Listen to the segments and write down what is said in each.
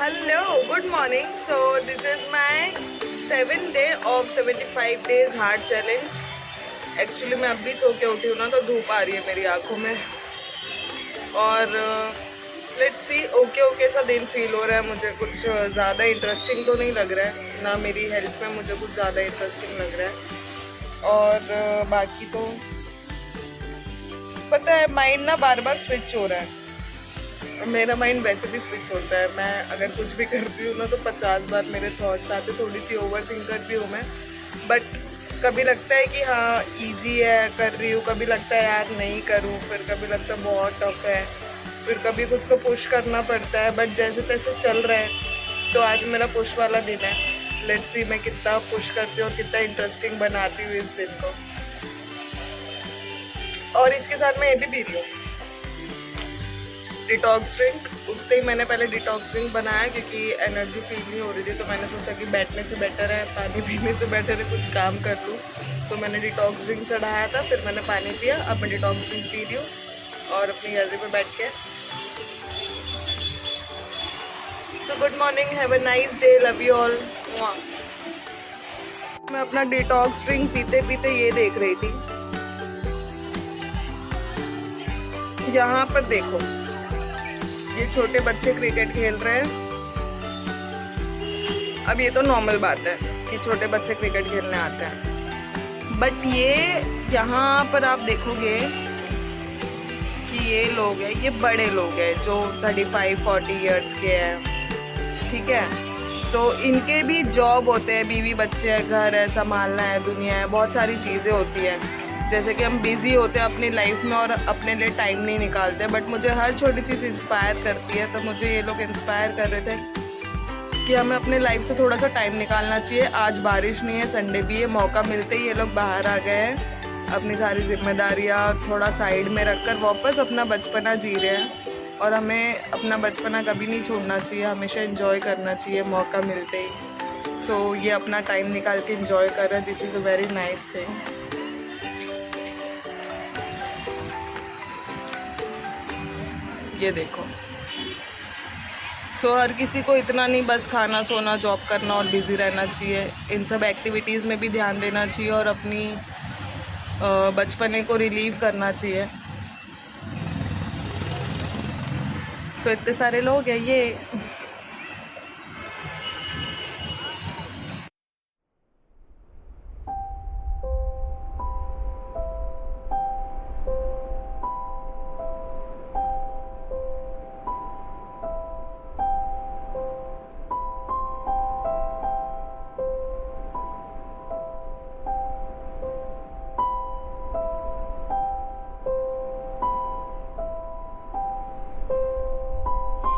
Hello, good morning. So this is my 7th day of 75 days hard challenge. Actually मैं अभी सो के उठी हूँ ना, तो धूप आ रही है मेरी आंखों में और लेट्स सी ओके सा दिन फील हो रहा है मुझे। कुछ ज़्यादा इंटरेस्टिंग तो नहीं लग रहा है ना, मेरी हेल्थ में मुझे कुछ ज़्यादा इंटरेस्टिंग लग रहा है। और बाकी तो पता है माइंड ना बार बार स्विच हो रहा है। मेरा माइंड वैसे भी स्विच होता है, मैं अगर कुछ भी करती हूँ ना तो 50 बार मेरे थॉट्स आते। थोड़ी सी ओवर थिंकर भी हूँ मैं, बट कभी लगता है कि हाँ इजी है कर रही हूँ, कभी लगता है यार नहीं करूँ, फिर कभी लगता है बहुत टफ है, फिर कभी खुद को पुश करना पड़ता है। बट जैसे तैसे चल रहे हैं, तो आज मेरा पुश वाला दिन है। लेट्स सी मैं कितना पुश करती हूँ और कितना इंटरेस्टिंग बनाती हूँ इस दिन को। और इसके साथ मैं ये भी पी रही हूँ डिटॉक्स ड्रिंक। उठते ही मैंने पहले डिटॉक्स ड्रिंक बनाया क्योंकि एनर्जी फील नहीं हो रही थी, तो मैंने सोचा कि बैठने से बेटर है, पानी पीने से बेटर है कुछ काम कर लूँ। तो मैंने डिटॉक्स ड्रिंक चढ़ाया था, फिर मैंने पानी पिया। अब मैं डिटॉक्स ड्रिंक पी रही हूँ और अपनी गैलरी पे बैठ के। So good morning, have a nice day, love you all. मैं अपना डिटॉक्स ड्रिंक पीते पीते ये देख रही थी, यहाँ पर देखो ये छोटे बच्चे क्रिकेट खेल रहे हैं। अब ये तो नॉर्मल बात है कि छोटे बच्चे क्रिकेट खेलने आते हैं, बट ये यहाँ पर आप देखोगे कि ये लोग हैं, ये बड़े लोग हैं जो 35-40 इयर्स के हैं, ठीक है। तो इनके भी जॉब होते हैं, बीवी बच्चे हैं, घर है, संभालना है, दुनिया है, बहुत सारी चीज़ें होती हैं। जैसे कि हम बिज़ी होते हैं अपनी लाइफ में और अपने लिए टाइम नहीं निकालते, बट मुझे हर छोटी चीज़ इंस्पायर करती है। तो मुझे ये लोग इंस्पायर कर रहे थे कि हमें अपने लाइफ से थोड़ा सा टाइम निकालना चाहिए। आज बारिश नहीं है, संडे भी है, मौका मिलते ही ये लोग बाहर आ गए हैं, अपनी सारी जिम्मेदारियाँ थोड़ा साइड में रखकर वापस अपना बचपना जी रहे हैं। और हमें अपना बचपना कभी नहीं छोड़ना चाहिए, हमेशा एंजॉय करना चाहिए मौका मिलते ही। सो ये अपना टाइम निकाल के एंजॉय कर रहे हैं, this is a very nice thing. ये देखो, सो हर किसी को इतना नहीं बस खाना सोना जॉब करना और बिज़ी रहना चाहिए, इन सब एक्टिविटीज़ में भी ध्यान देना चाहिए और अपनी बचपने को रिलीव करना चाहिए। सो इतने सारे लोग हैं ये।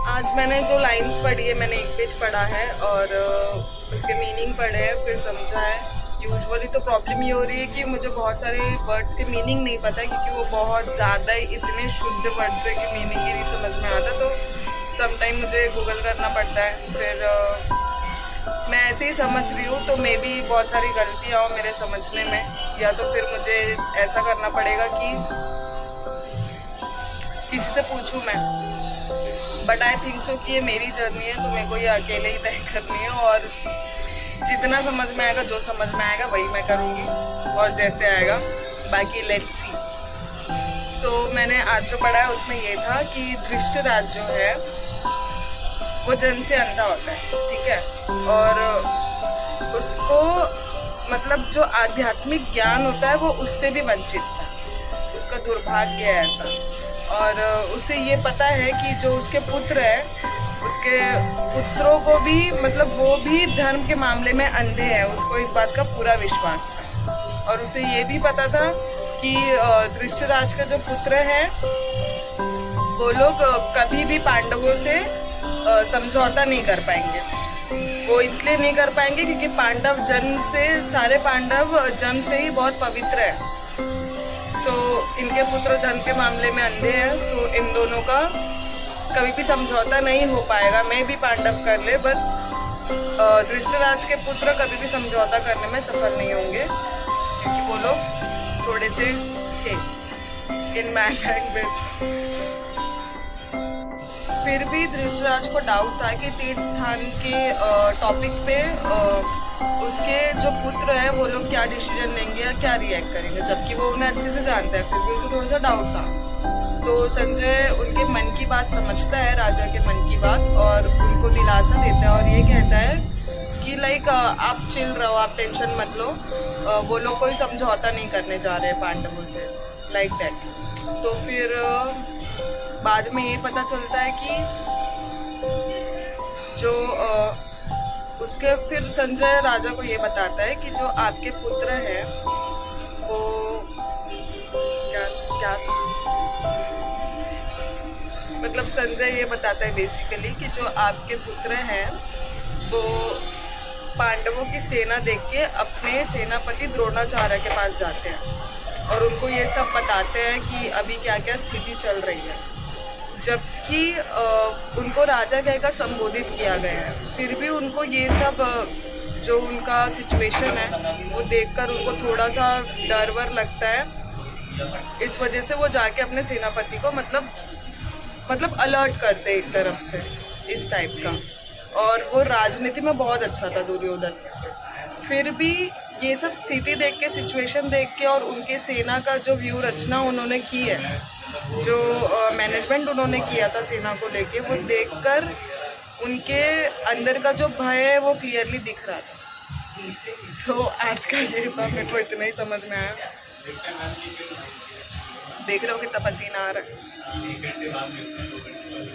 आज मैंने जो लाइंस पढ़ी है, मैंने एक पेज पढ़ा है और उसके मीनिंग पढ़े हैं, फिर समझा है। यूजुअली तो प्रॉब्लम ये हो रही है कि मुझे बहुत सारे वर्ड्स के मीनिंग नहीं पता है, क्योंकि वो बहुत ज़्यादा इतने शुद्ध वर्ड्स है कि मीनिंग ही नहीं समझ में आता। तो सम टाइम मुझे गूगल करना पड़ता है, फिर मैं ऐसे ही समझ रही हूँ। तो मे बी बहुत सारी गलतियाँ हो मेरे समझने में, या तो फिर मुझे ऐसा करना पड़ेगा कि किसी से पूछूँ मैं। बट आई थिंक सो कि ये मेरी जर्नी है, तो मेरे को ये अकेले ही तय करनी है और जितना समझ में आएगा, जो समझ में आएगा वही मैं करूँगी और जैसे आएगा बाकी लेट्स सी। सो मैंने आज जो पढ़ा है उसमें ये था कि धृष्टराज जो है वो जन्म से अंधा होता है, ठीक है, और उसको मतलब जो आध्यात्मिक ज्ञान होता है वो उससे भी वंचित था, उसका दुर्भाग्य है ऐसा। और उसे ये पता है कि जो उसके पुत्र हैं, उसके पुत्रों को भी मतलब वो भी धर्म के मामले में अंधे हैं, उसको इस बात का पूरा विश्वास था। और उसे ये भी पता था कि धृष्टराज का जो पुत्र है वो लोग कभी भी पांडवों से समझौता नहीं कर पाएंगे। वो इसलिए नहीं कर पाएंगे क्योंकि पांडव जन्म से, सारे पांडव जन्म से ही बहुत पवित्र हैं। सो इनके पुत्र धर्म के मामले में अंधे हैं, सो इन दोनों का कभी भी समझौता नहीं हो पाएगा। मैं भी पांडव कर ले, पर धृष्टराज के पुत्र कभी भी समझौता करने में सफल नहीं होंगे, क्योंकि वो लोग थोड़े से थे इन माय लैंग्वेज फिर भी धृतराज को डाउट था कि तीर्थ स्थान के टॉपिक पे उसके जो पुत्र है वो लोग क्या डिसीजन लेंगे या क्या रिएक्ट करेंगे, जबकि वो उन्हें अच्छे से जानता है, फिर भी उसे थोड़ा सा डाउट था। तो संजय उनके मन की बात समझता है, राजा के मन की बात, और उनको दिलासा देता है और ये कहता है कि लाइक आप चिल रहो, आप टेंशन मत लो, वो लोग कोई समझौता नहीं करने जा रहे हैं पांडवों से, लाइक दैट। तो फिर बाद में ये पता चलता है कि जो उसके फिर संजय राजा को ये बताता है कि जो आपके पुत्र हैं वो क्या क्या मतलब संजय ये बताता है बेसिकली कि जो आपके पुत्र हैं वो पांडवों की सेना देख के अपने सेनापति द्रोणाचार्य के पास जाते हैं और उनको ये सब बताते हैं कि अभी क्या क्या स्थिति चल रही है, जबकि उनको राजा कहकर संबोधित किया गया है। फिर भी उनको ये सब जो उनका सिचुएशन है वो देखकर उनको थोड़ा सा डर वर लगता है। इस वजह से वो जाके अपने सेनापति को मतलब अलर्ट करते एक तरफ से, इस टाइप का। और वो राजनीति में बहुत अच्छा था दुर्योधन। फिर भी ये सब स्थिति देख के, सिचुएशन देख के, और उनके सेना का जो व्यू रचना उन्होंने की है, जो मैनेजमेंट उन्होंने किया था सेना को लेके, वो देखकर उनके अंदर का जो भय है वो क्लियरली दिख रहा था। सो आज का ये था, मेरे को इतना ही समझ में आया। देख रहे हो कितना पसीना आ रहा है,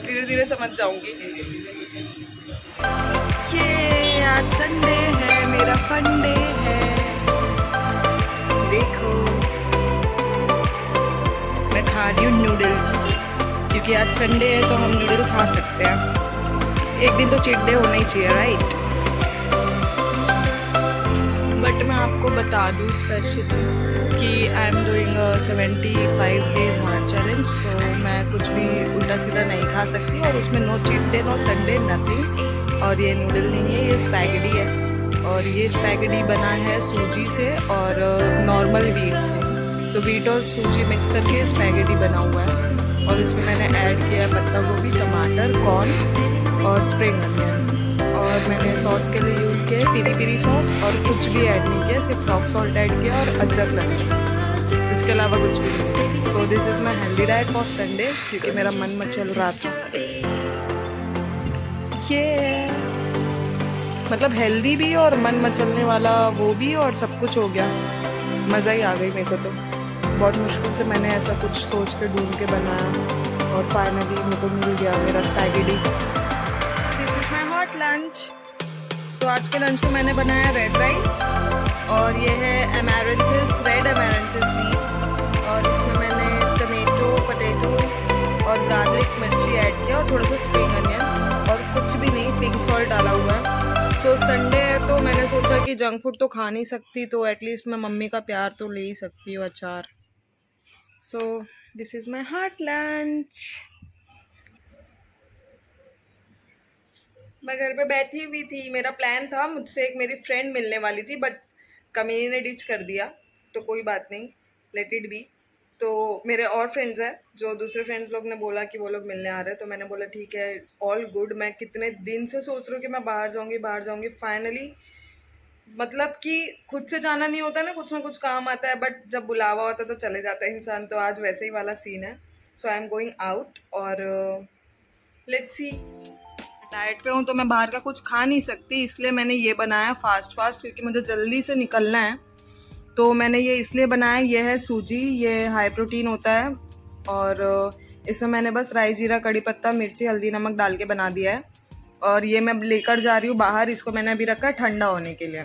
धीरे धीरे समझ जाऊंगी। ये आज संडे है, मेरा फंडे है। देखो मैं खा रही हूँ नूडल्स, क्योंकि आज संडे है तो हम नूडल खा सकते हैं। एक दिन तो चीट डे होना ही चाहिए, राइट? बट मैं आपको बता दूँ स्पेशली कि I am doing 75 days hard challenge, so मैं कुछ भी उल्टा सीधा नहीं खा सकती, और उसमें no cheat day, no Sunday, nothing. और ये नूडल नहीं है, ये स्पैगेटी है, और ये स्पैगेटी बना है सूजी से और नॉर्मल वीट से। तो वीट और सूजी मिक्स करके स्पैगेटी बना हुआ है, और इसमें मैंने ऐड किया है पत्ता गोभी, टमाटर, कॉर्न और स्प्रिंग अनियन। और मैंने सॉस के लिए यूज़ किया है पीरी पीरी सॉस, और कुछ भी ऐड नहीं किया, सिर्फ रॉक सॉल्ट ऐड किया और अदरक लहसुन, इसके अलावा कुछ भी नहीं। So this is my healthy diet for Sunday, क्योंकि मेरा मन मचल रहा था। ये मतलब हेल्दी भी और मन मचलने वाला वो भी, और सब कुछ हो गया। मज़ा ही आ गई मेरे को तो। बहुत मुश्किल से मैंने ऐसा कुछ सोच के ढूंढ के बनाया, और फाइनली मेरे को मिल गया मेरा spaghetti. This is my hot lunch. So आज के लंच में मैंने बनाया रेड राइस, और ये है अमेरंथिस, रेड अमेरंथिस लीव्स, और इसमें मैंने टमेटो, पोटैटो और गार्लिक मिर्ची ऐड किया, और थोड़ा सा स्प्रिंग अनियन, और कुछ भी नहीं, पिंक सॉल्ट डाला हुआ है। सो संडे है तो मैंने सोचा कि जंक फूड तो खा नहीं सकती, तो एटलीस्ट मैं मम्मी का प्यार तो ले ही सकती हूँ, अचार। So this is my hot lunch. मैं घर पे बैठी हुई थी, मेरा प्लान था, मुझसे एक मेरी फ्रेंड मिलने वाली थी, बट कमीनी ने डिच कर दिया, तो कोई बात नहीं, लेट इट बी। तो मेरे और फ्रेंड्स हैं, जो दूसरे फ्रेंड्स लोग ने बोला कि वो लोग मिलने आ रहे हैं, तो मैंने बोला ठीक है, ऑल गुड। मैं कितने दिन से सोच रही हूँ कि मैं बाहर जाऊँगी। फाइनली मतलब कि खुद से जाना नहीं होता ना कुछ काम आता है, बट जब बुलावा होता है तो चले जाता है इंसान। तो आज वैसे ही वाला सीन है। सो आई एम गोइंग आउट, और लेट्स सी। डाइट पे हूँ तो मैं बाहर का कुछ खा नहीं सकती, इसलिए मैंने ये बनाया फास्ट, क्योंकि मुझे जल्दी से निकलना है। तो मैंने ये इसलिए बनाया, ये है सूजी, ये हाई प्रोटीन होता है, और इसमें मैंने बस राई, जीरा, कड़ी पत्ता, मिर्ची, हल्दी, नमक डाल के बना दिया है। और ये मैं लेकर जा रही हूँ बाहर, इसको मैंने अभी रखा है ठंडा होने के लिए।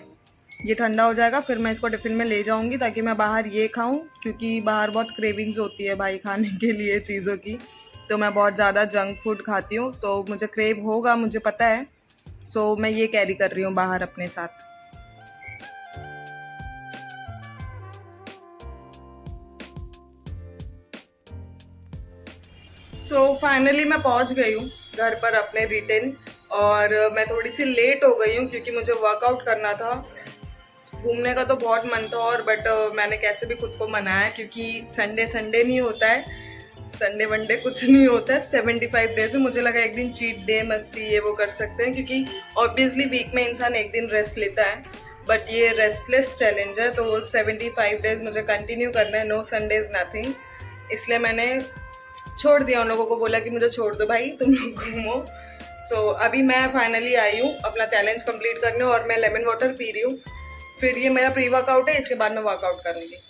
ये ठंडा हो जाएगा, फिर मैं इसको टिफ़िन में ले जाऊँगी, ताकि मैं बाहर ये खाऊँ, क्योंकि बाहर बहुत क्रेविंग्स होती है भाई खाने के लिए चीज़ों की। तो मैं बहुत ज़्यादा जंक फूड खाती हूँ, तो मुझे क्रेव होगा, मुझे पता है। सो मैं ये कैरी कर रही हूँ बाहर अपने साथ। सो फाइनली मैं पहुंच गई हूँ घर पर अपने रिटर्न, और मैं थोड़ी सी लेट हो गई हूँ क्योंकि मुझे वर्कआउट करना था। घूमने का तो बहुत मन था, और बट मैंने कैसे भी खुद को मनाया, क्योंकि संडे नहीं होता है, संडे वनडे कुछ नहीं होता है 75 डेज में। मुझे लगा एक दिन चीट डे मस्ती ये वो कर सकते हैं, क्योंकि ऑब्वियसली वीक में इंसान एक दिन रेस्ट लेता है, बट ये रेस्टलेस चैलेंज है, तो वो 75 डेज मुझे कंटिन्यू करना है, नो संडेज नथिंग। इसलिए मैंने छोड़ दिया, उन लोगों को बोला कि मुझे छोड़ दो भाई, तुम लोग घूमो। सो अभी मैं फाइनली आई हूँ अपना चैलेंज कंप्लीट करने, और मैं लेमन वाटर पी रही हूँ। फिर ये मेरा प्री वर्कआउट है, इसके बाद मैं वर्कआउट करूँगी।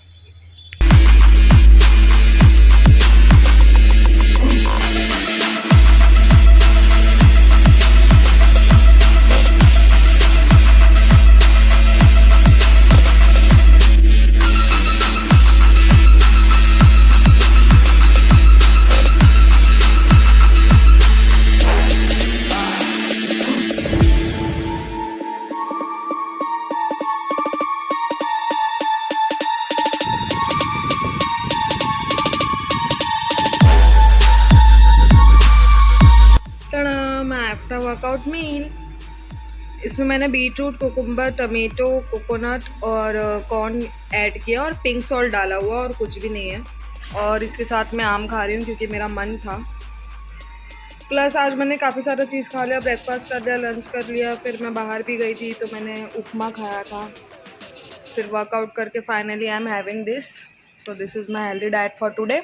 आफ्टर वर्कआउट मील, इसमें मैंने बीटरूट, कुकुम्बर, टमेटो, कोकोनट और कॉर्न ऐड किया, और पिंक सॉल्ट डाला हुआ, और कुछ भी नहीं है। और इसके साथ मैं आम खा रही हूँ क्योंकि मेरा मन था। प्लस आज मैंने काफ़ी सारा चीज़ खा लिया, ब्रेकफास्ट कर लिया, लंच कर लिया, फिर मैं बाहर भी गई थी तो मैंने उपमा खाया था। फिर वर्कआउट करके finally I am having this, so this is my healthy diet for today.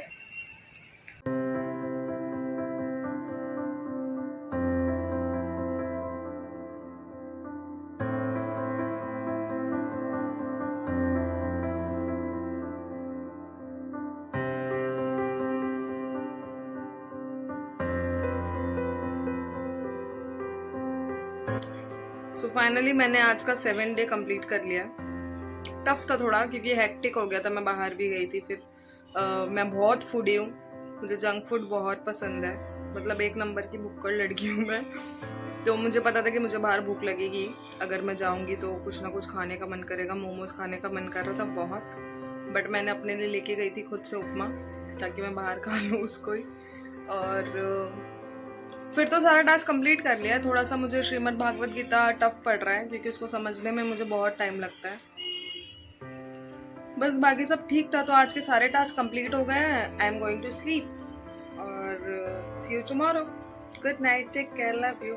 So finally मैंने आज का 7 डे कंप्लीट कर लिया। टफ था थोड़ा क्योंकि हेक्टिक हो गया था, मैं बाहर भी गई थी। फिर मैं बहुत फूडी हूँ, मुझे जंक फूड बहुत पसंद है, मतलब एक नंबर की भुक्कड़ लड़की हूँ मैं। तो मुझे पता था कि मुझे बाहर भूख लगेगी, अगर मैं जाऊँगी तो कुछ ना कुछ खाने का मन करेगा। मोमोज खाने का मन कर रहा था बहुत, बट मैंने अपने लिए लेके गई थी खुद से उपमा, ताकि मैं बाहर खा लूँ उसको ही। और फिर तो सारा टास्क कंप्लीट कर लिया। थोड़ा सा मुझे श्रीमद् भागवत गीता टफ पड़ रहा है क्योंकि उसको समझने में मुझे बहुत टाइम लगता है। बस बाकी सब ठीक था। तो आज के सारे टास्क कंप्लीट हो गए हैं। I am going to sleep और see you tomorrow. Good night, take care, love you.